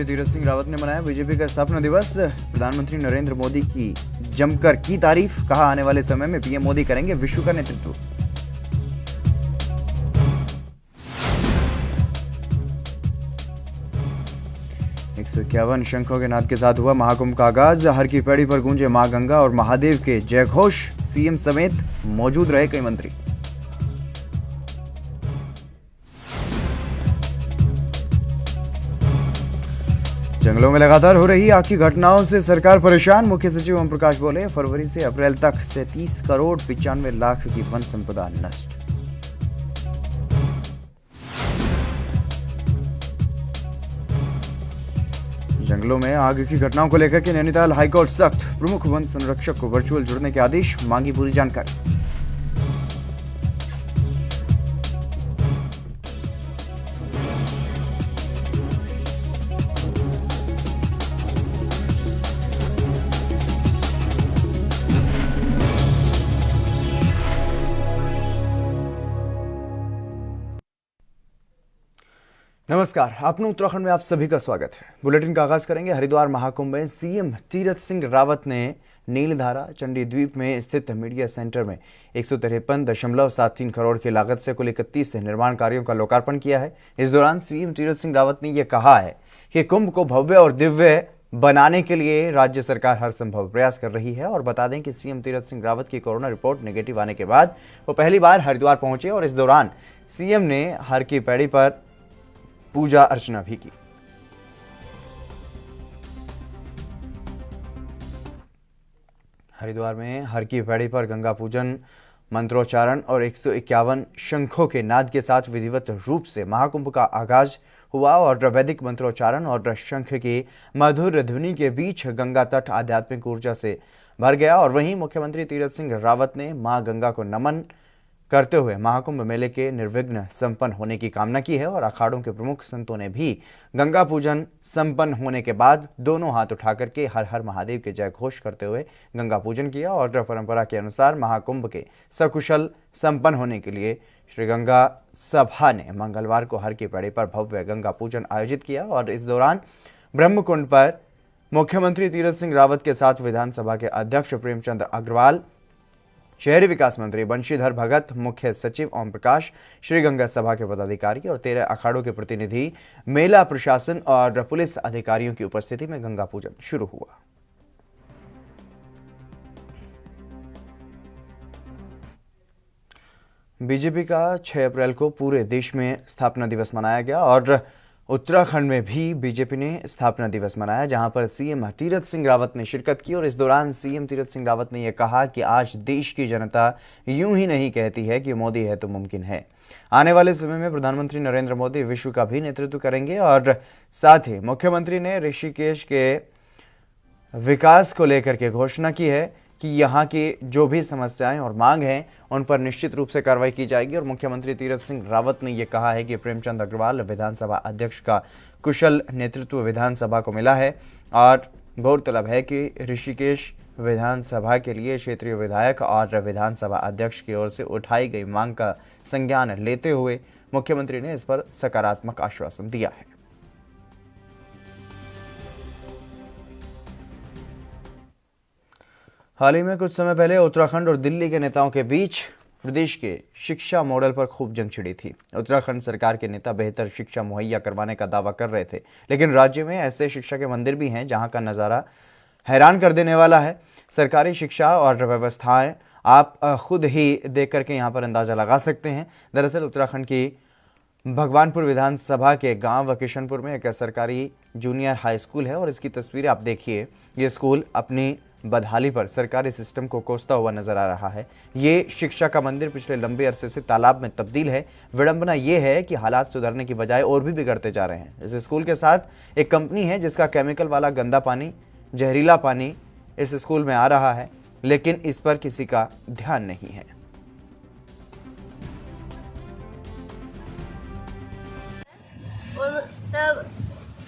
तीरथ सिंह रावत ने मनाया बीजेपी का स्थापना दिवस। प्रधानमंत्री नरेंद्र मोदी की जमकर की तारीफ, कहा आने वाले समय में पीएम मोदी करेंगे विश्व का नेतृत्व। एक सौ 51 शंखों के नाद के साथ हुआ महाकुंभ का आगाज। हर की पैड़ी पर गूंजे मां गंगा और महादेव के जयघोष। सीएम समेत मौजूद रहे कई मंत्री। जंगलों में लगातार हो रही आग की घटनाओं से सरकार परेशान। मुख्य सचिव ओम प्रकाश बोले, फरवरी से अप्रैल तक 37 करोड़ 95 लाख की वन संपदा नष्ट। जंगलों में आग की घटनाओं को लेकर के नैनीताल हाईकोर्ट सख्त। प्रमुख वन संरक्षक को वर्चुअल जुड़ने के आदेश, मांगी पूरी जानकारी। नमस्कार, अपने उत्तराखंड में आप सभी का स्वागत है। बुलेटिन का आगाज करेंगे हरिद्वार महाकुंभ में। सीएम तीरथ सिंह रावत ने नीलधारा चंडीद्वीप में स्थित मीडिया सेंटर में 153.73 करोड़ की लागत से कुल 31 निर्माण कार्यों का लोकार्पण किया है। इस दौरान सीएम तीरथ सिंह रावत ने यह कहा है कि कुंभ को भव्य और दिव्य बनाने के लिए राज्य सरकार हर संभव प्रयास कर रही है। और बता दें कि सीएम तीरथ सिंह रावत की कोरोना रिपोर्ट नेगेटिव आने के बाद वो पहली बार हरिद्वार पहुंचे और इस दौरान सीएम ने हर की पैड़ी पर पूजा अर्चना भी की। हरिद्वार में हर की पैड़ी पर गंगा पूजन, मंत्रोच्चारण और 151 शंखों के नाद के साथ विधिवत रूप से महाकुंभ का आगाज हुआ और वैदिक मंत्रोच्चारण और शंख की मधुर ध्वनि के बीच गंगा तट आध्यात्मिक ऊर्जा से भर गया। और वहीं मुख्यमंत्री तीरथ सिंह रावत ने मां गंगा को नमन करते हुए महाकुंभ मेले के निर्विघ्न संपन्न होने की कामना की है। और अखाड़ों के प्रमुख संतों ने भी गंगा पूजन संपन्न होने के बाद दोनों हाथ उठाकर के हर हर महादेव के जय घोष करते हुए गंगा पूजन किया। और परंपरा के अनुसार महाकुंभ के सकुशल संपन्न होने के लिए श्री गंगा सभा ने मंगलवार को हर की पैड़ी पर भव्य गंगा पूजन आयोजित किया। और इस दौरान ब्रह्मकुंड पर मुख्यमंत्री तीरथ सिंह रावत के साथ विधानसभा के अध्यक्ष प्रेमचंद अग्रवाल, शहरी विकास मंत्री बंशीधर भगत, मुख्य सचिव ओम प्रकाश, श्री गंगा सभा के पदाधिकारी और 13 अखाड़ों के प्रतिनिधि, मेला प्रशासन और पुलिस अधिकारियों की उपस्थिति में गंगा पूजन शुरू हुआ। बीजेपी का 6 अप्रैल को पूरे देश में स्थापना दिवस मनाया गया और उत्तराखंड में भी बीजेपी ने स्थापना दिवस मनाया, जहां पर सीएम तीरथ सिंह रावत ने शिरकत की। और इस दौरान सीएम तीरथ सिंह रावत ने यह कहा कि आज देश की जनता यूं ही नहीं कहती है कि मोदी है तो मुमकिन है। आने वाले समय में प्रधानमंत्री नरेंद्र मोदी विश्व का भी नेतृत्व करेंगे। और साथ ही मुख्यमंत्री ने ऋषिकेश के विकास को लेकर के घोषणा की है कि यहाँ की जो भी समस्याएं और मांग हैं उन पर निश्चित रूप से कार्रवाई की जाएगी। और मुख्यमंत्री तीरथ सिंह रावत ने यह कहा है कि प्रेमचंद अग्रवाल विधानसभा अध्यक्ष का कुशल नेतृत्व विधानसभा को मिला है। और गौरतलब है कि ऋषिकेश विधानसभा के लिए क्षेत्रीय विधायक और विधानसभा अध्यक्ष की ओर से उठाई गई मांग का संज्ञान लेते हुए मुख्यमंत्री ने इस पर सकारात्मक आश्वासन दिया है। हाल ही में कुछ समय पहले उत्तराखंड और दिल्ली के नेताओं के बीच प्रदेश के शिक्षा मॉडल पर खूब जंग छिड़ी थी। उत्तराखंड सरकार के नेता बेहतर शिक्षा मुहैया करवाने का दावा कर रहे थे, लेकिन राज्य में ऐसे शिक्षा के मंदिर भी हैं जहां का नज़ारा हैरान कर देने वाला है। सरकारी शिक्षा और व्यवस्थाएं आप खुद ही देख करके यहाँ पर अंदाज़ा लगा सकते हैं। दरअसल उत्तराखंड की भगवानपुर विधानसभा के गांव किशनपुर में एक सरकारी जूनियर हाई स्कूल है और इसकी तस्वीरें आप देखिए। ये स्कूल अपनी बदहाली पर सरकारी सिस्टम को कोसता हुआ नजर आ रहा है। ये शिक्षा का मंदिर पिछले लंबे अरसे से तालाब में तब्दील है। विडंबना ये है कि हालात सुधरने की बजाय और भी बिगड़ते जा रहे हैं। इस स्कूल के साथ एक कंपनी है जिसका केमिकल वाला गंदा पानी, जहरीला पानी इस स्कूल में आ रहा है, लेकिन इस पर किसी का ध्यान नहीं है। और तब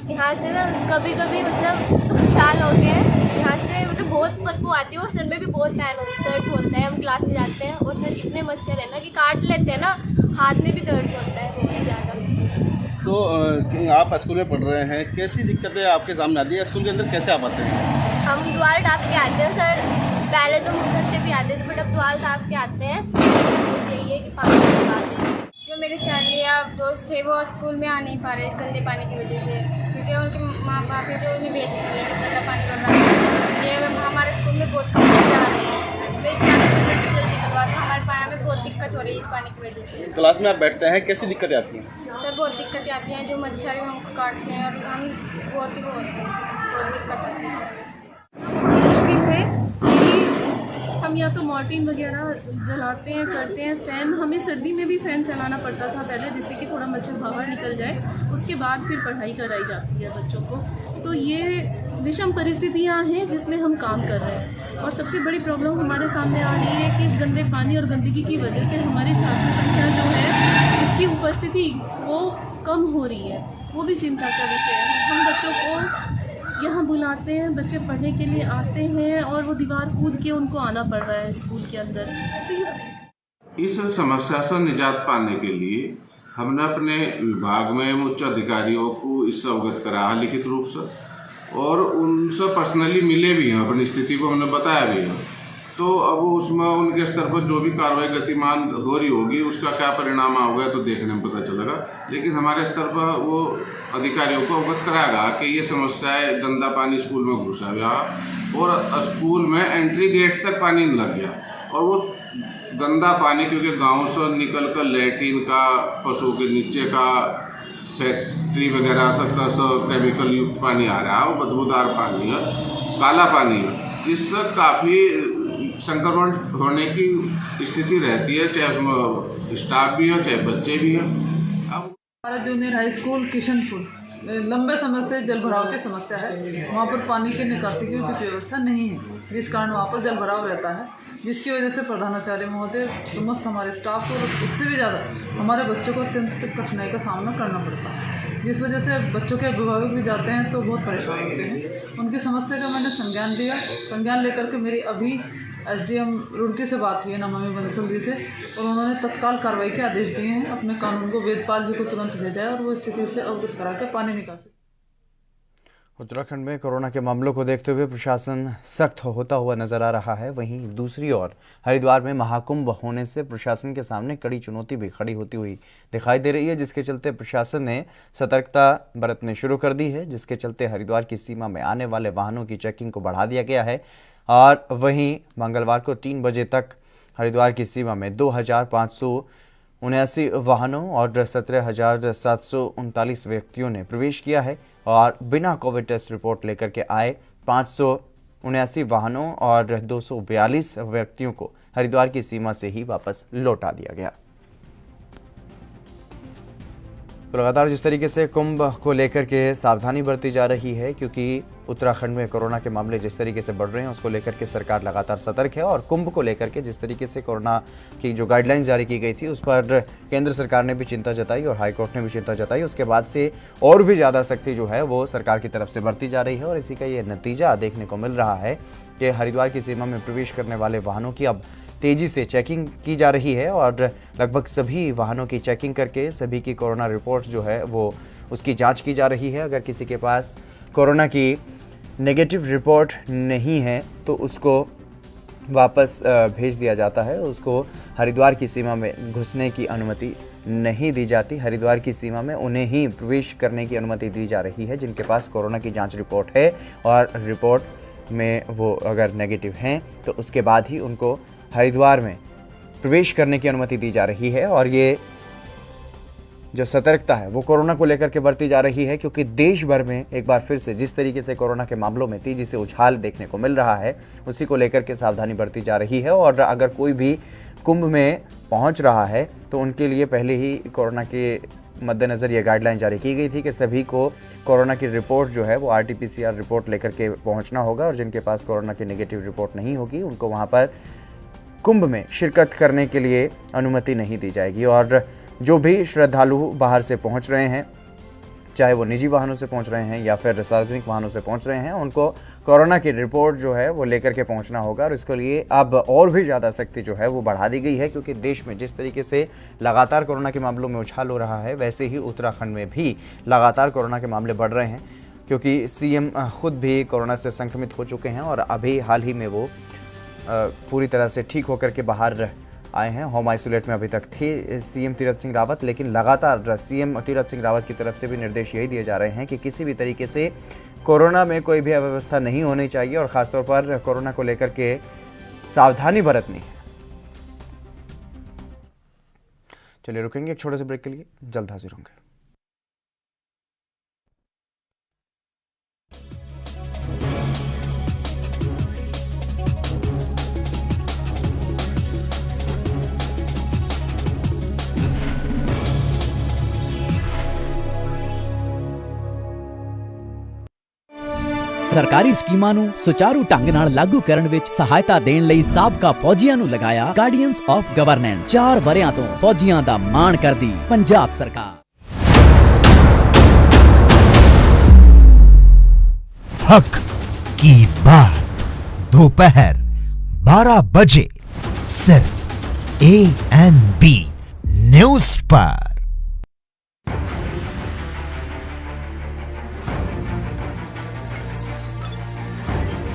यहाँ से ना कभी कभी मतलब साल हो गए यहाँ से मतलब बहुत बदबू आती है और सर में भी बहुत दर्द होता है। हम क्लास में जाते हैं और सर इतने मच्छर है ना कि काट लेते हैं ना, हाथ में भी दर्द होता है बहुत ज़्यादा। तो आप स्कूल में पढ़ रहे हैं, कैसी दिक्कतें आपके सामने आती है? स्कूल के अंदर कैसे आप आते हैं? हम द्वार टाप के आते हैं सर। पहले तो हम घर से भी आते थे, बट अब द्वार टाप के आते हैं। बस यही है कि पानी की बात है। जो मेरे सहेली या दोस्त थे वो स्कूल में आ नहीं पा रहे इस गंदे पानी की वजह से, क्योंकि उनके माँ बाप है जो उन्हें भेज दिए गंदा पानी कर रहा है, इसलिए हमारे स्कूल में बहुत कम बच्चे आ रहे हैं। तो इस पानी की वजह से जल्दी करवा तो हमारे पानी में बहुत दिक्कत हो रही है इस पानी की वजह से। क्लास में आप बैठते हैं, कैसी दिक्कतें आती हैं? सर बहुत दिक्कतें आती हैं, जो मच्छर है हमको काटते हैं और हम बहुत दिक्कत आती है सर। मुश्किल है कि हम या तो मॉर्टिन वगैरह जलाते हैं, करते हैं। फ़ैन, हमें सर्दी में भी फ़ैन चलाना पड़ता था पहले, जिससे कि थोड़ा मच्छर बाहर निकल जाए। उसके बाद फिर पढ़ाई कराई जाती है बच्चों को। तो ये विषम परिस्थितियाँ हैं जिसमें हम काम कर रहे हैं। और सबसे बड़ी प्रॉब्लम हमारे सामने आ रही है कि इस गंदे पानी और गंदगी की वजह से हमारी छात्र संख्या जो है, इसकी उपस्थिति वो कम हो रही है। वो भी चिंता का विषय है। हम बच्चों को यहाँ बुलाते हैं, बच्चे पढ़ने के लिए आते हैं और वो दीवार कूद के उनको आना पड़ रहा है स्कूल के अंदर। तो इस समस्या से निजात पाने के लिए हमने अपने विभाग में उच्च अधिकारियों को इससे अवगत कराया लिखित रूप से, और उनसे पर्सनली मिले भी हैं, अपनी स्थिति को हमने बताया भी है। तो अब उसमें उनके स्तर पर जो भी कार्रवाई गतिमान हो रही होगी उसका क्या परिणाम आओगे तो देखने में पता चलेगा। लेकिन हमारे स्तर पर वो अधिकारियों को अवगत कराएगा कि ये समस्या है, गंदा पानी स्कूल में घुसा गया और स्कूल में एंट्री गेट तक पानी लग गया, और वो गंदा पानी क्योंकि गाँव से निकल कर लैट्रिन का, पशुओं के नीचे का, फैक्ट्री वगैरह सब केमिकल युक्त पानी आ रहा है, वो बदबूदार पानी है, काला पानी है, जिससे काफ़ी संक्रमण होने की स्थिति रहती है, चाहे उसमें स्टाफ भी है चाहे बच्चे भी हैं। अब हमारा जूनियर हाई स्कूल किशनपुर लंबे समय से जल भराव की समस्या है। वहाँ पर पानी की निकासी की उचित व्यवस्था नहीं है, जिस कारण वहाँ पर जल भराव रहता है, जिसकी वजह से प्रधानाचार्य महोदय, समस्त हमारे स्टाफ और उससे भी ज़्यादा हमारे बच्चों को अत्यंत कठिनाई का सामना करना पड़ता है, जिस वजह से बच्चों के अभिभावक भी जाते हैं तो बहुत परेशान होते हैं। उनकी समस्या का मैंने संज्ञान लिया। संज्ञान लेकर के मेरी अभी एसडीएम रुड़की से बात हुई है, नमामि बंसल जी से, और उन्होंने तत्काल कार्रवाई के आदेश दिए हैं। अपने कानून को वेदपाल जी को तुरंत भेजा है और वो स्थिति से अवगत करा के पानी निकासी। उत्तराखंड में कोरोना के मामलों को देखते हुए प्रशासन सख्त होता हुआ नजर आ रहा है। वहीं दूसरी ओर हरिद्वार में महाकुंभ होने से प्रशासन के सामने कड़ी चुनौती भी खड़ी होती हुई दिखाई दे रही है, जिसके चलते प्रशासन ने सतर्कता बरतनी शुरू कर दी है, जिसके चलते हरिद्वार की सीमा में आने वाले वाहनों की चेकिंग को बढ़ा दिया गया है। और वहीं मंगलवार को 3 बजे तक हरिद्वार की सीमा में 2579 वाहनों और 17,739 व्यक्तियों ने प्रवेश किया है, और बिना कोविड टेस्ट रिपोर्ट लेकर के आए 579 वाहनों और 242 व्यक्तियों को हरिद्वार की सीमा से ही वापस लौटा दिया गया। तो लगातार जिस तरीके से कुंभ को लेकर के सावधानी बरती जा रही है, क्योंकि उत्तराखंड में कोरोना के मामले जिस तरीके से बढ़ रहे हैं उसको लेकर के सरकार लगातार सतर्क है, और कुंभ को लेकर के जिस तरीके से कोरोना की जो गाइडलाइंस जारी की गई थी उस पर केंद्र सरकार ने भी चिंता जताई और हाईकोर्ट ने भी चिंता जताई। उसके बाद से और भी ज़्यादा सख्ती जो है वो सरकार की तरफ से बरती जा रही है, और इसी का ये नतीजा देखने को मिल रहा है कि हरिद्वार की सीमा में प्रवेश करने वाले वाहनों की अब तेजी से चेकिंग की जा रही है, और लगभग सभी वाहनों की चेकिंग करके सभी की कोरोना रिपोर्ट जो है वो उसकी जांच की जा रही है। अगर किसी के पास कोरोना की नेगेटिव रिपोर्ट नहीं है तो उसको वापस भेज दिया जाता है, उसको हरिद्वार की सीमा में घुसने की अनुमति नहीं दी जाती। हरिद्वार की सीमा में उन्हें ही प्रवेश करने की अनुमति दी जा रही है जिनके पास कोरोना की जाँच रिपोर्ट है, और रिपोर्ट में वो अगर नेगेटिव हैं तो उसके बाद ही उनको हरिद्वार में प्रवेश करने की अनुमति दी जा रही है। और ये जो सतर्कता है वो कोरोना को लेकर के बढ़ती जा रही है, क्योंकि देश भर में एक बार फिर से जिस तरीके से कोरोना के मामलों में तेजी से उछाल देखने को मिल रहा है उसी को लेकर के सावधानी बरती जा रही है। और अगर कोई भी कुंभ में पहुंच रहा है तो उनके लिए पहले ही कोरोना के मद्देनज़र ये गाइडलाइन जारी की गई थी कि सभी को कोरोना की रिपोर्ट जो है वो RT-PCR रिपोर्ट लेकर के पहुँचना होगा, और जिनके पास कोरोना की नेगेटिव रिपोर्ट नहीं होगी उनको वहाँ पर कुंभ में शिरकत करने के लिए अनुमति नहीं दी जाएगी। और जो भी श्रद्धालु बाहर से पहुंच रहे हैं चाहे वो निजी वाहनों से पहुंच रहे हैं या फिर सार्वजनिक वाहनों से पहुंच रहे हैं, उनको कोरोना की रिपोर्ट जो है वो लेकर के पहुंचना होगा। और इसके लिए अब और भी ज़्यादा सख्ती जो है वो बढ़ा दी गई है, क्योंकि देश में जिस तरीके से लगातार कोरोना के मामलों में उछाल हो रहा है, वैसे ही उत्तराखंड में भी लगातार कोरोना के मामले बढ़ रहे हैं, क्योंकि सीएम खुद भी कोरोना से संक्रमित हो चुके हैं और अभी हाल ही में वो पूरी तरह से ठीक होकर के बाहर आए हैं। होम आइसोलेट में अभी तक थे सीएम तीरथ सिंह रावत, लेकिन लगातार सीएम तीरथ सिंह रावत की तरफ से भी निर्देश यही दिए जा रहे हैं कि किसी भी तरीके से कोरोना में कोई भी अव्यवस्था नहीं होनी चाहिए और ख़ासतौर पर कोरोना को लेकर के सावधानी बरतनी है। चलिए रुकेंगे एक छोटे से ब्रेक के लिए, जल्द हाजिर होंगे। ਸਰਕਾਰੀ ਸਕੀਮਾਂ ਨੂੰ ਸੁਚਾਰੂ ਢੰਗ ਨਾਲ ਲਾਗੂ ਕਰਨ ਵਿੱਚ ਸਹਾਇਤਾ ਦੇਣ ਲਈ ਸਾਬਕਾ ਫੌਜੀਆਂ ਨੂੰ ਲਗਾਇਆ ਗਾਰਡੀਅਨਸ ਆਫ ਗਵਰਨੈਂਸ। 4 ਵਰਿਆਂ ਤੋਂ ਫੌਜੀਆਂ ਦਾ ਮਾਣ ਕਰਦੀ ਪੰਜਾਬ ਸਰਕਾਰ। हक की बात दोपहर 12 बजे सिर्फ ANB न्यूज पर।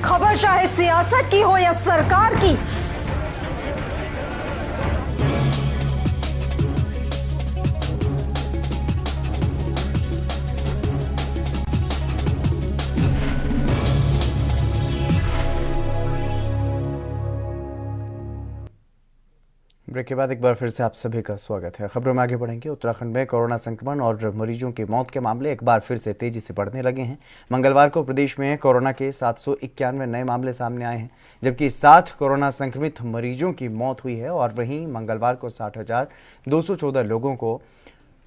खबर चाहे सियासत की हो या सरकार की, ब्रेक के बाद एक बार फिर से आप सभी का स्वागत है। खबरों में आगे बढ़ेंगे। उत्तराखंड में कोरोना संक्रमण और मरीजों की मौत के मामले एक बार फिर से तेजी से बढ़ने लगे हैं। मंगलवार को प्रदेश में कोरोना के 791 नए मामले सामने आए हैं, जबकि 7 कोरोना संक्रमित मरीजों की मौत हुई है। और वहीं मंगलवार को 60,214 लोगों को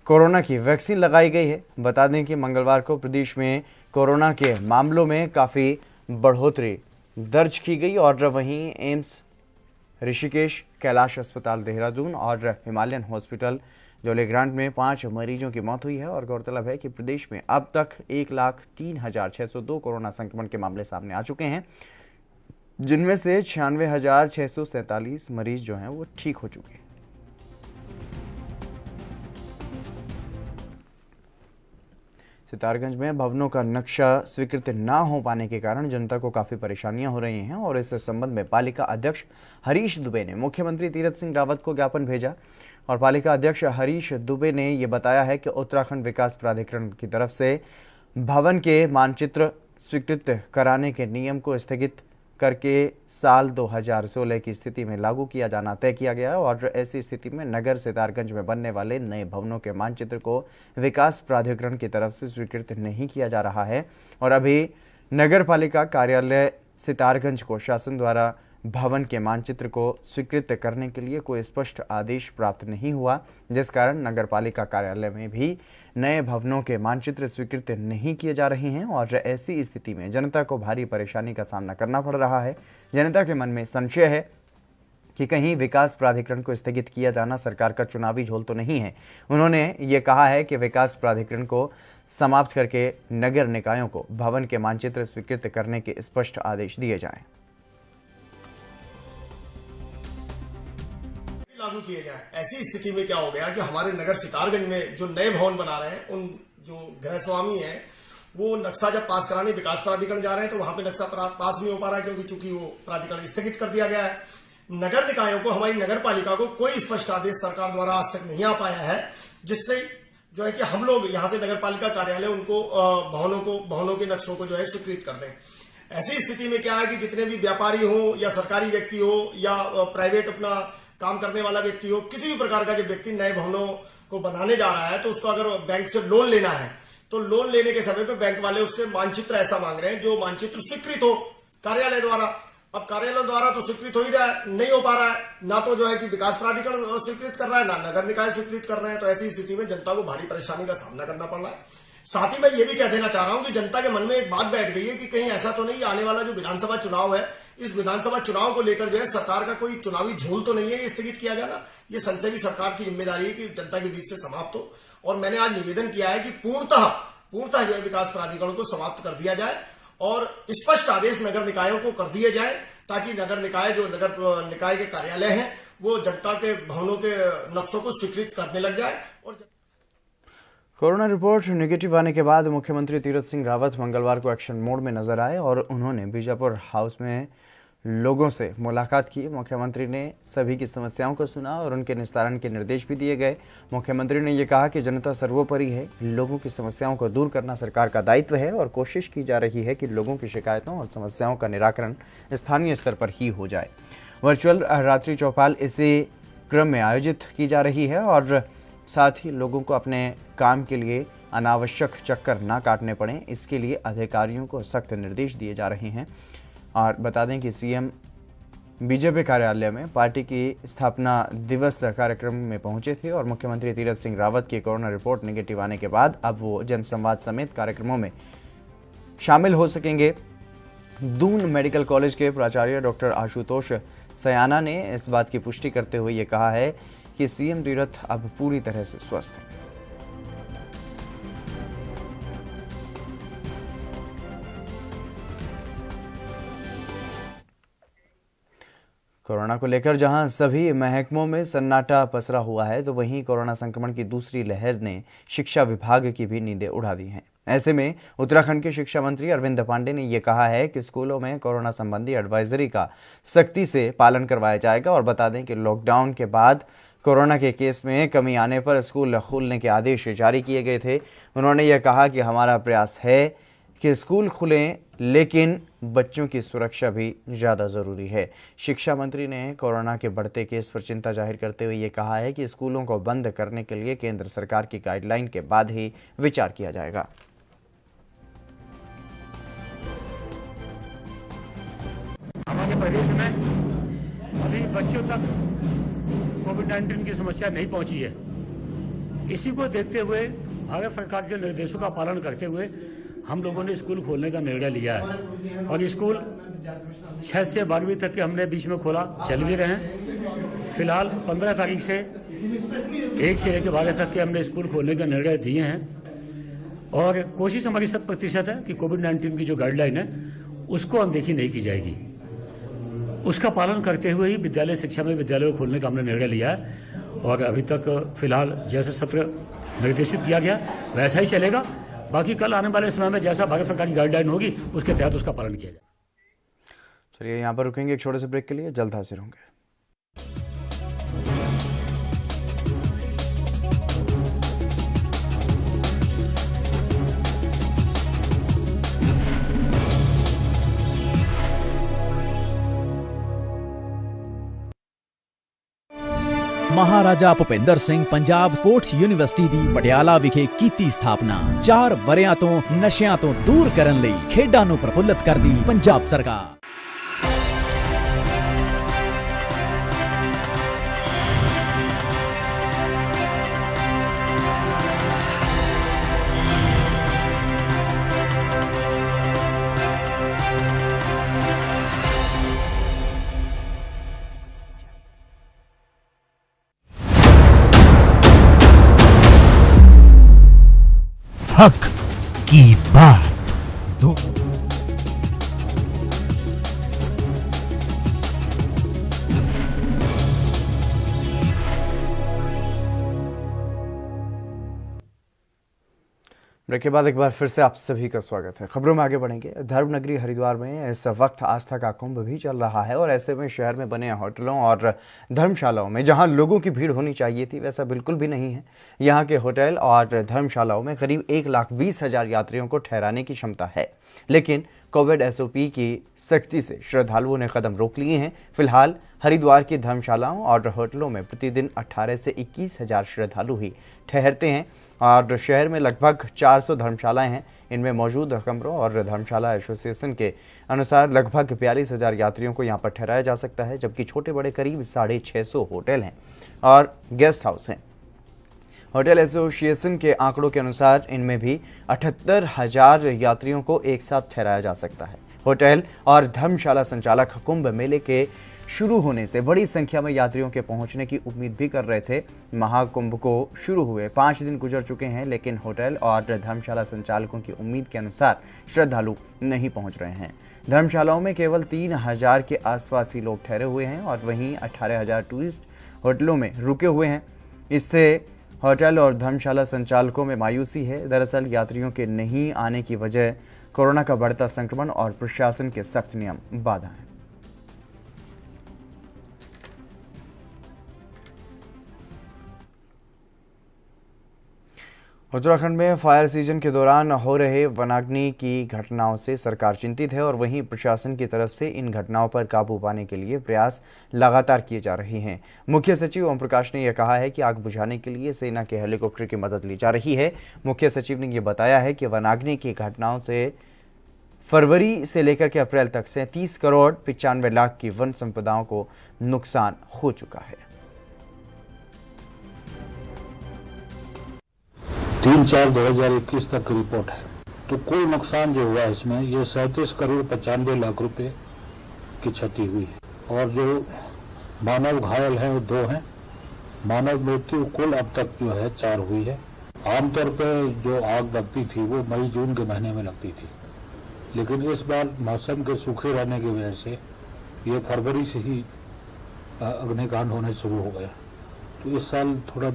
कोरोना की वैक्सीन लगाई गई है। बता दें कि मंगलवार को प्रदेश में कोरोना के मामलों में काफ़ी बढ़ोतरी दर्ज की गई और वहीं एम्स ऋषिकेश, कैलाश अस्पताल देहरादून और हिमालयन हॉस्पिटल जोलीग्रांट में 5 मरीजों की मौत हुई है। और गौरतलब है कि प्रदेश में अब तक 1,03,602 कोरोना संक्रमण के मामले सामने आ चुके हैं, जिनमें से 96,647 मरीज जो हैं वो ठीक हो चुके हैं। सितारगंज में भवनों का नक्शा स्वीकृत ना हो पाने के कारण जनता को काफ़ी परेशानियां हो रही हैं और इस संबंध में पालिका अध्यक्ष हरीश दुबे ने मुख्यमंत्री तीरथ सिंह रावत को ज्ञापन भेजा। और पालिका अध्यक्ष हरीश दुबे ने ये बताया है कि उत्तराखंड विकास प्राधिकरण की तरफ से भवन के मानचित्र स्वीकृत कराने के नियम को स्थगित करके साल 2016 की स्थिति में लागू किया जाना तय किया गया है। और ऐसी स्थिति में नगर सितारगंज में बनने वाले नए भवनों के मानचित्र को विकास प्राधिकरण की तरफ से स्वीकृत नहीं किया जा रहा है। और अभी नगर पालिका कार्यालय सितारगंज को शासन द्वारा भवन के मानचित्र को स्वीकृत करने के लिए कोई स्पष्ट आदेश प्राप्त नहीं हुआ, जिस कारण नगर पालिका कार्यालय में भी नए भवनों के मानचित्र स्वीकृत नहीं किए जा रहे हैं। और ऐसी स्थिति में जनता को भारी परेशानी का सामना करना पड़ रहा है। जनता के मन में संशय है कि कहीं विकास प्राधिकरण को स्थगित किया जाना सरकार का चुनावी झोल तो नहीं है। उन्होंने ये कहा है कि विकास प्राधिकरण को समाप्त करके नगर निकायों को भवन के मानचित्र स्वीकृत करने के स्पष्ट आदेश दिए जाएं। लागू किए जाए। ऐसी स्थिति में क्या हो गया कि हमारे नगर सितारगंज में जो नए भवन बना रहे हैं, उन जो गृह स्वामी है वो नक्शा जब पास कराने विकास प्राधिकरण जा रहे हैं तो वहां पे नक्शा पास नहीं हो पा रहा है, क्योंकि चूंकि वो प्राधिकरण स्थगित कर दिया गया है। नगर निकायों को, हमारी नगर पालिका को कोई स्पष्ट आदेश सरकार द्वारा आज तक नहीं आ पाया है, जिससे जो है कि हम लोग यहाँ से नगर पालिका कार्यालय उनको भवनों के नक्शों को जो है स्वीकृत कर दें। ऐसी स्थिति में क्या है कि जितने भी व्यापारी हो या सरकारी व्यक्ति हो या प्राइवेट अपना काम करने वाला व्यक्ति हो, किसी भी प्रकार का जब व्यक्ति नए भवनों को बनाने जा रहा है तो उसको अगर बैंक से लोन लेना है तो लोन लेने के समय पे बैंक वाले उससे मानचित्र ऐसा मांग रहे हैं जो मानचित्र स्वीकृत हो कार्यालय द्वारा। अब कार्यालय द्वारा तो स्वीकृत हो ही रहा है, नहीं हो पा रहा है, ना तो जो है कि विकास प्राधिकरण स्वीकृत कर रहा है, ना नगर निकाय स्वीकृत कर रहे हैं। तो ऐसी स्थिति में जनता को भारी परेशानी का सामना करना पड़ रहा है। साथ ही मैं ये भी कह देना चाह रहा हूं कि जनता के मन में एक बात बैठ गई है कि कहीं ऐसा तो नहीं आने वाला जो विधानसभा चुनाव है, इस विधानसभा चुनाव को लेकर जो है सरकार का कोई चुनावी झोल तो नहीं है ये स्थगित किया जाना। ये संसदीय सरकार की जिम्मेदारी है कि जनता के बीच से समाप्त हो। और मैंने आज निवेदन किया है कि पूर्णतः पूर्णतः जो है विकास प्राधिकरण को समाप्त कर दिया जाए और स्पष्ट आदेश नगर निकायों को कर दिए जाए, ताकि नगर निकाय जो नगर निकाय के कार्यालय हैं वो जनता के भवनों के नक्शों को स्वीकृत करने लग जाए। और कोरोना रिपोर्ट नेगेटिव आने के बाद मुख्यमंत्री तीरथ सिंह रावत मंगलवार को एक्शन मोड में नजर आए और उन्होंने बीजापुर हाउस में लोगों से मुलाकात की। मुख्यमंत्री ने सभी की समस्याओं को सुना और उनके निस्तारण के निर्देश भी दिए गए। मुख्यमंत्री ने यह कहा कि जनता सर्वोपरि है, लोगों की समस्याओं को दूर करना सरकार का दायित्व है और कोशिश की जा रही है कि लोगों की शिकायतों और समस्याओं का निराकरण स्थानीय स्तर पर ही हो जाए। वर्चुअल रात्रि चौपाल इसी क्रम में आयोजित की जा रही है और साथ ही लोगों को अपने काम के लिए अनावश्यक चक्कर ना काटने पड़े, इसके लिए अधिकारियों को सख्त निर्देश दिए जा रहे हैं। और बता दें कि सीएम बीजेपी कार्यालय में पार्टी की स्थापना दिवस कार्यक्रम में पहुंचे थे और मुख्यमंत्री तीरथ सिंह रावत की कोरोना रिपोर्ट नेगेटिव आने के बाद अब वो जनसंवाद समेत कार्यक्रमों में शामिल हो सकेंगे। दून मेडिकल कॉलेज के प्राचार्य डॉक्टर आशुतोष सयाना ने इस बात की पुष्टि करते हुए ये कहा है कि सीएम तीरथ अब पूरी तरह से स्वस्थ हैं। कोरोना को लेकर जहां सभी महकमों में सन्नाटा पसरा हुआ है, तो वहीं कोरोना संक्रमण की दूसरी लहर ने शिक्षा विभाग की भी नींदें उड़ा दी हैं। ऐसे में उत्तराखंड के शिक्षा मंत्री अरविंद पांडे ने यह कहा है कि स्कूलों में कोरोना संबंधी एडवाइजरी का सख्ती से पालन करवाया जाएगा। और बता दें कि लॉकडाउन के बाद कोरोना के केस में कमी आने पर स्कूल खोलने के आदेश जारी किए गए थे। उन्होंने यह कहा कि हमारा प्रयास है कि स्कूल खुलें, लेकिन बच्चों की सुरक्षा भी ज़्यादा ज़रूरी है। शिक्षा मंत्री ने कोरोना के बढ़ते केस पर चिंता जाहिर करते हुए ये कहा है कि स्कूलों को बंद करने के लिए केंद्र सरकार की गाइडलाइन के बाद ही विचार किया जाएगा। हमारे प्रदेश में अभी बच्चों तक कोविड-19 की समस्या नहीं पहुंची है। इसी को देखते हुए भारत सरकार के निर्देशों का पालन करते हुए हम लोगों ने स्कूल खोलने का निर्णय लिया है और स्कूल 6 से 12वीं तक के हमने बीच में खोला, चल भी रहे हैं। फिलहाल 15 तारीख से 1 से लेकर 12 तक के हमने स्कूल खोलने का निर्णय दिए हैं और कोशिश हमारी 100% है कि कोविड-19 की जो गाइडलाइन है उसको अनदेखी नहीं की जाएगी। उसका पालन करते हुए ही विद्यालय शिक्षा में विद्यालय को खोलने का हमने निर्णय लिया है और अभी तक फिलहाल जैसे सत्र निर्देशित किया गया वैसा ही चलेगा। बाकी कल आने वाले समय में जैसा भारत सरकार की गाइडलाइन होगी उसके तहत उसका पालन किया जाए। चलिए यहाँ पर रुकेंगे एक छोटे से ब्रेक के लिए, जल्द हाजिर होंगे। ਮਹਾਰਾਜਾ ਭੁਪਿੰਦਰ ਸਿੰਘ ਪੰਜਾਬ ਸਪੋਰਟਸ ਯੂਨੀਵਰਸਿਟੀ ਦੀ ਪਟਿਆਲਾ ਵਿਖੇ ਕੀਤੀ ਸਥਾਪਨਾ 4 ਵਰ੍ਹਿਆਂ ਤੋਂ ਨਸ਼ਿਆਂ ਤੋਂ ਦੂਰ ਕਰਨ ਲਈ ਖੇਡਾਂ ਨੂੰ ਪ੍ਰਫੁੱਲਤ ਕਰਦੀ ਪੰਜਾਬ ਸਰਕਾਰ। हक की बात दो। ब्रेक के बाद एक बार फिर से आप सभी का स्वागत है। खबरों में आगे बढ़ेंगे। धर्म नगरी हरिद्वार में इस वक्त आस्था का कुंभ भी चल रहा है और ऐसे में शहर में बने होटलों और धर्मशालाओं में जहां लोगों की भीड़ होनी चाहिए थी वैसा बिल्कुल भी नहीं है। यहां के होटल और धर्मशालाओं में करीब 1,20,000 यात्रियों को ठहराने की क्षमता है, लेकिन कोविड SOP की सख्ती से श्रद्धालुओं ने कदम रोक लिए हैं। फिलहाल हरिद्वार की धर्मशालाओं और होटलों में प्रतिदिन 18 से 21,000 श्रद्धालु ही ठहरते हैं और शहर में लगभग 400 धर्मशालाएं हैं। इनमें मौजूद कमरों और धर्मशाला एसोसिएशन के अनुसार लगभग 42,000 यात्रियों को यहां पर ठहराया जा सकता है, जबकि छोटे बड़े करीब 650 होटल हैं और गेस्ट हाउस हैं। होटल एसोसिएशन के आंकड़ों के अनुसार इनमें भी 78,000 यात्रियों को एक साथ ठहराया जा सकता है। होटल और धर्मशाला संचालक कुंभ मेले के शुरू होने से बड़ी संख्या में यात्रियों के पहुंचने की उम्मीद भी कर रहे थे। महाकुंभ को शुरू हुए 5 दिन गुजर चुके हैं, लेकिन होटल और धर्मशाला संचालकों की उम्मीद के अनुसार श्रद्धालु नहीं पहुंच रहे हैं। धर्मशालाओं में केवल 3000 के आसपास ही लोग ठहरे हुए हैं और वहीं 18,000 टूरिस्ट होटलों में रुके हुए हैं। इससे होटल और धर्मशाला संचालकों में मायूसी है। दरअसल यात्रियों के नहीं आने की वजह कोरोना का बढ़ता संक्रमण और प्रशासन के सख्त नियम बाधा है। उत्तराखंड में फायर सीजन के दौरान हो रहे वनाग्नि की घटनाओं से सरकार चिंतित है और वहीं प्रशासन की तरफ से इन घटनाओं पर काबू पाने के लिए प्रयास लगातार किए जा रहे हैं। मुख्य सचिव ओम प्रकाश ने यह कहा है कि आग बुझाने के लिए सेना के हेलीकॉप्टर की मदद ली जा रही है। मुख्य सचिव ने यह बताया है कि वनाग्नि की घटनाओं से फरवरी से लेकर के अप्रैल तक 37 करोड़ 95 लाख की वन संपदाओं को नुकसान हो चुका है। 3/4/2021 तक की रिपोर्ट है। तो कुल नुकसान जो हुआ इसमें ये 37 करोड़ 95 लाख रुपए की क्षति हुई है और जो मानव घायल हैं वो 2 हैं। मानव मृत्यु कुल अब तक जो है 4 हुई है। आमतौर पर जो आग लगती थी वो मई जून के महीने में लगती थी, लेकिन इस बार मौसम के सूखे रहने की वजह से ये फरवरी से ही अग्निकांड होने शुरू हो गया। तो इस साल थोड़ा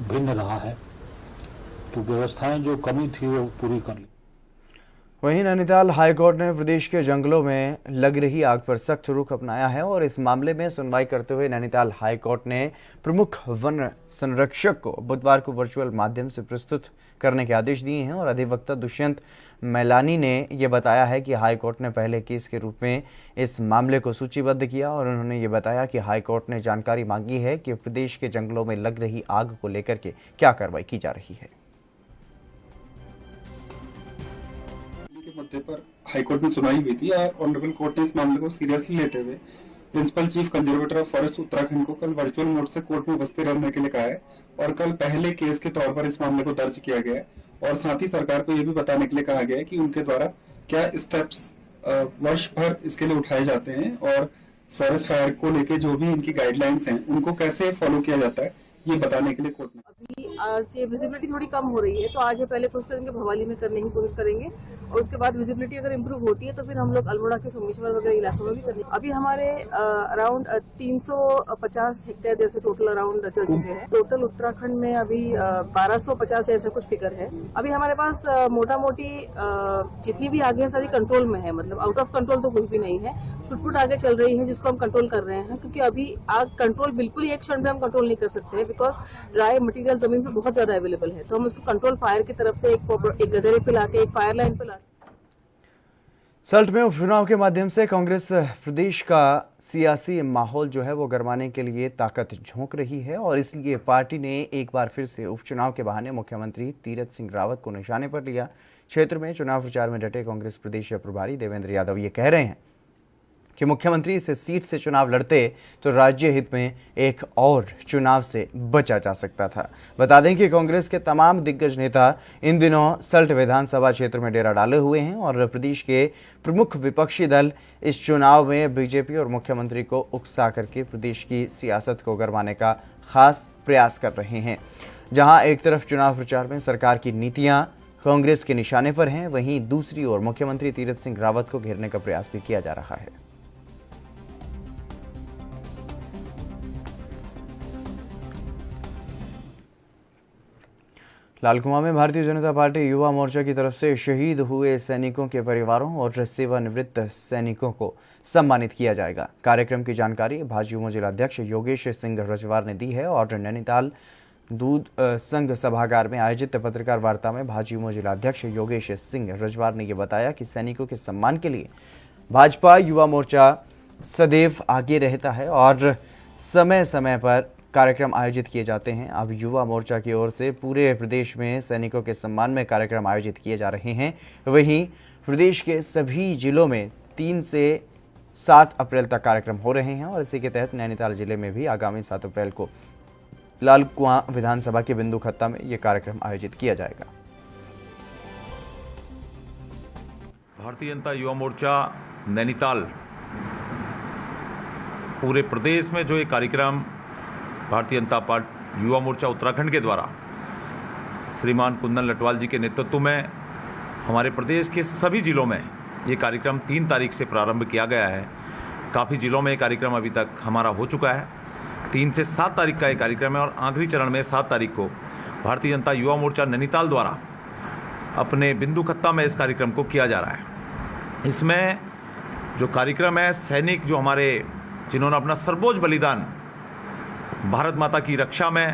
भिन्न रहा है, तो व्यवस्थाएं जो कमी थी वो पूरी कर ली। वहीं नैनीताल हाईकोर्ट ने प्रदेश के जंगलों में लग रही आग पर सख्त रुख अपनाया है और इस मामले में सुनवाई करते हुए नैनीताल हाईकोर्ट ने प्रमुख वन संरक्षक को बुधवार को वर्चुअल माध्यम से प्रस्तुत करने के आदेश दिए हैं और अधिवक्ता दुष्यंत मैलानी ने यह बताया है कि हाईकोर्ट ने पहले केस के रूप में इस मामले को सूचीबद्ध किया और उन्होंने ये बताया कि हाईकोर्ट ने जानकारी मांगी है कि प्रदेश के जंगलों में लग रही आग को लेकर के क्या कार्रवाई की जा रही है। मुद्दे पर हाईकोर्ट में सुनवाई हुई थी और ऑनरेबल कोर्ट ने इस मामले को सीरियसली लेते हुए principal chief conservator of forest Uttarakhand को कल वर्चुअल मोड से कोर्ट में उपस्थित रहने के लिए कहा है और कल पहले केस के तौर पर इस मामले को दर्ज किया गया है और साथ ही सरकार को यह भी बताने के लिए कहा गया है कि उनके द्वारा क्या स्टेप्स वर्ष भर इसके लिए उठाए जाते हैं और फॉरेस्ट फायर को लेके जो भी इनकी गाइडलाइंस हैं उनको कैसे फॉलो किया जाता है, ये बताने के लिए कोर्ट में। अभी आज ये विजिबिलिटी थोड़ी कम हो रही है, तो आज ये पहले कोशिश करेंगे भवाली में करने की कोशिश करेंगे और उसके बाद विजिबिलिटी अगर इम्प्रूव होती है तो फिर हम लोग अल्मोड़ा के सोमेश्वर वगैरह इलाकों में भी करेंगे। अभी हमारे अराउंड 350 हेक्टेयर जैसे टोटल अराउंड चल चुके हैं। टोटल उत्तराखंड में अभी 1250 ऐसा कुछ फिगर है। अभी हमारे पास मोटा मोटी जितनी भी आगे सारी कंट्रोल में है, मतलब आउट ऑफ कंट्रोल तो कुछ भी नहीं है, छुटपुट आगे चल रही है जिसको हम कंट्रोल कर रहे हैं, क्योंकि अभी आग कंट्रोल बिल्कुल ही एक क्षण में हम कंट्रोल नहीं कर सकते हैं बिकॉज ड्राई मटेरियल जमीन पे बहुत ज्यादा अवेलेबल है। तो हम उसको कंट्रोल फायर की तरफ से एक गदेरे पे लाके एक फायर लाइन पे लाके। सल्ट में उपचुनाव के माध्यम से कांग्रेस प्रदेश का सियासी माहौल जो है वो गरमाने के लिए ताकत झोंक रही है और इसलिए पार्टी ने एक बार फिर से उपचुनाव के बहाने मुख्यमंत्री तीरथ सिंह रावत को निशाने पर लिया। क्षेत्र में चुनाव प्रचार में डटे कांग्रेस प्रदेश प्रभारी देवेंद्र यादव ये कह रहे हैं कि मुख्यमंत्री इस सीट से चुनाव लड़ते तो राज्य हित में एक और चुनाव से बचा जा सकता था। बता दें कि कांग्रेस के तमाम दिग्गज नेता इन दिनों सल्ट विधानसभा क्षेत्र में डेरा डाले हुए हैं और प्रदेश के प्रमुख विपक्षी दल इस चुनाव में बीजेपी और मुख्यमंत्री को उकसा करके प्रदेश की सियासत को गरमाने का खास प्रयास कर रहे हैं। जहां एक तरफ चुनाव प्रचार में सरकार की नीतियां कांग्रेस के निशाने पर हैं, वहीं दूसरी ओर मुख्यमंत्री तीरथ सिंह रावत को घेरने का प्रयास भी किया जा रहा है। लालकुआं में भारतीय जनता पार्टी युवा मोर्चा की तरफ से शहीद हुए सैनिकों के परिवारों और सेवानिवृत्त सैनिकों को सम्मानित किया जाएगा। कार्यक्रम की जानकारी भाजयुमो जिलाध्यक्ष योगेश सिंह रजवार ने दी है और नैनीताल दूध संघ सभागार में आयोजित पत्रकार वार्ता में भाजयुमो जिलाध्यक्ष योगेश सिंह रजवार ने यह बताया कि सैनिकों के सम्मान के लिए भाजपा युवा मोर्चा सदैव आगे रहता है और समय समय पर कार्यक्रम आयोजित किए जाते हैं। अब युवा मोर्चा की ओर से पूरे प्रदेश में सैनिकों के सम्मान में कार्यक्रम आयोजित किए जा रहे हैं। वहीं प्रदेश के सभी जिलों में 3 से 7 अप्रैल तक कार्यक्रम हो रहे हैं और इसी के तहत नैनीताल जिले में भी आगामी 7 अप्रैल को लालकुआं विधानसभा के बिंदु खत्ता में यह कार्यक्रम आयोजित किया जाएगा। भारतीय जनता युवा मोर्चा नैनीताल पूरे प्रदेश में जो ये कार्यक्रम भारतीय जनता पार्टी युवा मोर्चा उत्तराखंड के द्वारा श्रीमान कुंदन लटवाल जी के नेतृत्व में हमारे प्रदेश के सभी जिलों में ये कार्यक्रम 3 तारीख से प्रारंभ किया गया है। काफ़ी जिलों में ये कार्यक्रम अभी तक हमारा हो चुका है। 3 से 7 तारीख का ये कार्यक्रम है और आखिरी चरण में 7 तारीख को भारतीय जनता युवा मोर्चा नैनीताल द्वारा अपने बिंदु खत्ता में इस कार्यक्रम को किया जा रहा है। इसमें जो कार्यक्रम है, सैनिक जो हमारे जिन्होंने अपना सर्वोच्च बलिदान भारत माता की रक्षा में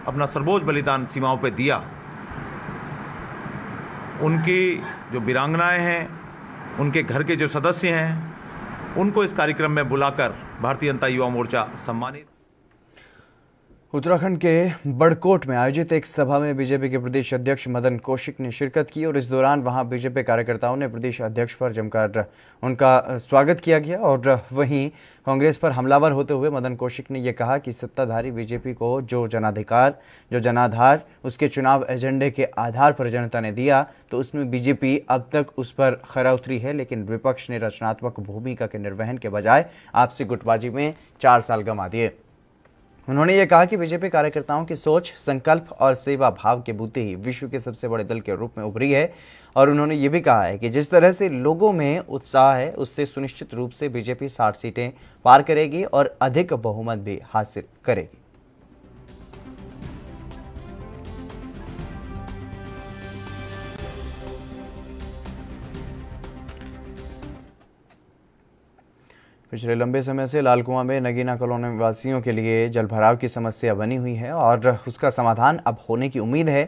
अपना सर्वोच्च बलिदान सीमाओं पे दिया, उनकी जो वीरांगनाएं हैं, उनके घर के जो सदस्य हैं, उनको इस कार्यक्रम में बुलाकर भारतीय जनता युवा मोर्चा सम्मानित। उत्तराखंड के बड़कोट में आयोजित एक सभा में बीजेपी के प्रदेश अध्यक्ष मदन कौशिक ने शिरकत की और इस दौरान वहां बीजेपी कार्यकर्ताओं ने प्रदेश अध्यक्ष पर जमकर उनका स्वागत किया गया और वहीं कांग्रेस पर हमलावर होते हुए मदन कौशिक ने यह कहा कि सत्ताधारी बीजेपी को जो जनाधार उसके चुनाव एजेंडे के आधार पर जनता ने दिया तो उसमें बीजेपी अब तक उस पर खरा उतरी है, लेकिन विपक्ष ने रचनात्मक भूमिका के निर्वहन के बजाय आपसी गुटबाजी में 4 साल गंवा दिए। उन्होंने ये कहा कि बीजेपी कार्यकर्ताओं की सोच, संकल्प और सेवा भाव के बूते ही विश्व के सबसे बड़े दल के रूप में उभरी है और उन्होंने ये भी कहा है कि जिस तरह से लोगों में उत्साह है उससे सुनिश्चित रूप से बीजेपी 60 सीटें पार करेगी और अधिक बहुमत भी हासिल करेगी। पिछले लंबे समय से लाल कुआं में नगीना कॉलोनी वासियों के लिए जलभराव की समस्या बनी हुई है और उसका समाधान अब होने की उम्मीद है।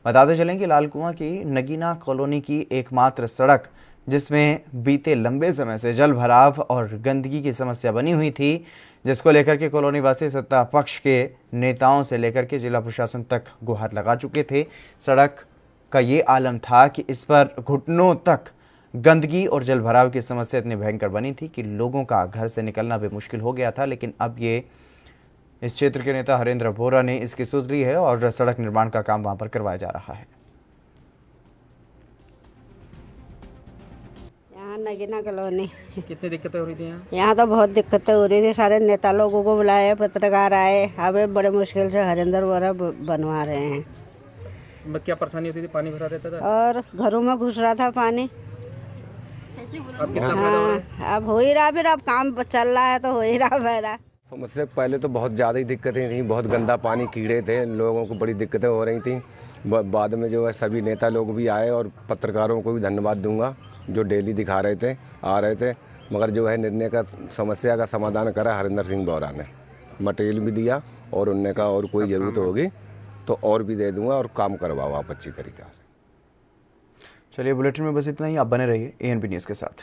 बताते चलें कि लाल कुआं की नगीना कॉलोनी की एकमात्र सड़क, जिसमें बीते लंबे समय से जलभराव और गंदगी की समस्या बनी हुई थी, जिसको लेकर के कॉलोनी वासी सत्ता पक्ष के नेताओं से लेकर के जिला प्रशासन तक गुहार लगा चुके थे। सड़क का ये आलम था कि इस पर घुटनों तक गंदगी और जलभराव की समस्या इतनी भयंकर बनी थी कि लोगों का घर से निकलना भी मुश्किल हो गया था, लेकिन अब ये इस क्षेत्र के नेता हरेंद्र बोरा ने इसकी सुधरी है और सड़क निर्माण का काम वहां पर करवाया जा रहा है। यहाँ नगीना कॉलोनी कितनी दिक्कतें हो रही थी यहाँ तो बहुत दिक्कतें हो रही थी। सारे नेता लोगों को बुलाए, पत्रकार आए, अबे बड़े मुश्किल से हरेंद्र बोरा बनवा रहे हैं। क्या परेशानी होती थी? पानी भरा रहता था और घरों में घुस रहा था पानी। अब हो ही रहा, फिर अब काम चल रहा है तो हो ही रहा फायदा। मुझसे पहले तो बहुत ज़्यादा ही दिक्कतें थी, बहुत गंदा पानी, कीड़े थे, लोगों को बड़ी दिक्कतें हो रही थी। बाद में जो है सभी नेता लोग भी आए और पत्रकारों को भी धन्यवाद दूंगा जो डेली दिखा रहे थे, आ रहे थे, मगर जो है निर्णय का समस्या का समाधान करा हरेंद्र सिंह बोरा ने। मटेरियल भी दिया और उनने कहा और कोई ज़रूरत होगी तो और भी दे दूंगा और काम करवाओ आप अच्छी तरीक़ा से। चलिए, बुलेटिन में बस इतना ही। आप बने रहिए ANP न्यूज़ के साथ।